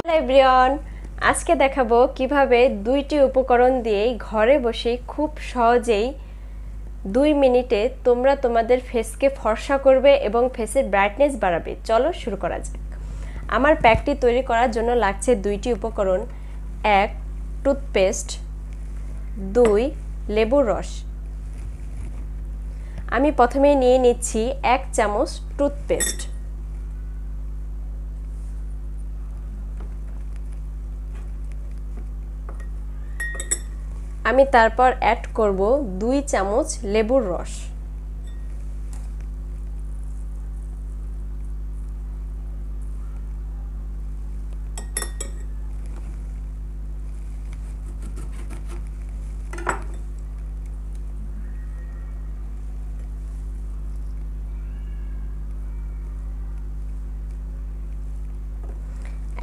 Hello everyone, আজকে দেখাবো কিভাবে দুইটি উপকরণ দিয়েই ঘরে বসে খুব সহজেই 2 মিনিটে তোমরা তোমাদের ফেসকে ফর্সা করবে এবং ফেসের ব্রাইটনেস বাড়াবে। চলো শুরু করা যাক। আমার প্যাকটি তৈরি করার জন্য লাগছে দুইটি উপকরণ, 1 টুথপেস্ট, 2 লেবুর রস। আমি প্রথমে নিয়ে নিচ্ছি 1 চামচ টুথপেস্ট। আমি তারপর অ্যাড করব 2 চামচ লেবুর রস।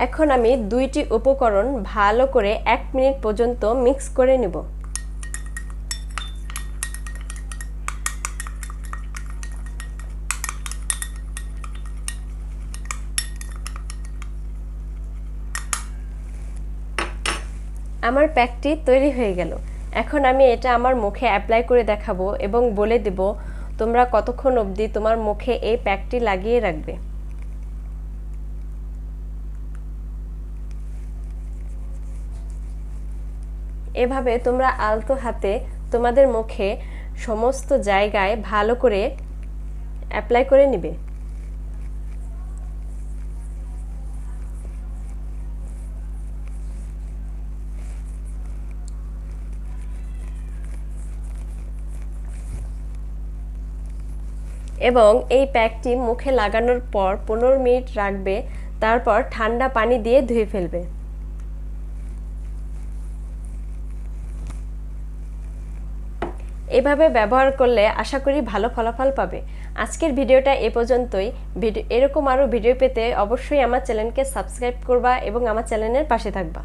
এখন আমি দুইটি উপকরণ ভালো করে 1 মিনিট পর্যন্ত মিক্স করে নেব। আমার প্যাকটি তৈরি হয়ে গেল। এখন আমি এটা আমার মুখে অ্যাপ্লাই করে দেখাবো এবং বলে দেব তোমরা কতক্ষণ অবধি তোমার মুখে এই প্যাকটি লাগিয়ে রাখবে। এভাবে তোমরা আলতো হাতে তোমাদের মুখে সমস্ত জায়গায় ভালো করে অ্যাপ্লাই করে নেবে। এবং এই প্যাকটি মুখে লাগানোর পর 15 মিনিট রাখবে, তারপর ঠান্ডা পানি দিয়ে ধুয়ে ফেলবে। এভাবে ব্যবহার করলে আশা করি ভালো ফলাফল পাবে। আজকের ভিডিওটা এ পর্যন্তই। এরকম আরও ভিডিও পেতে অবশ্যই আমার চ্যানেলকে সাবস্ক্রাইব করবা এবং আমার চ্যানেলের পাশে থাকবা।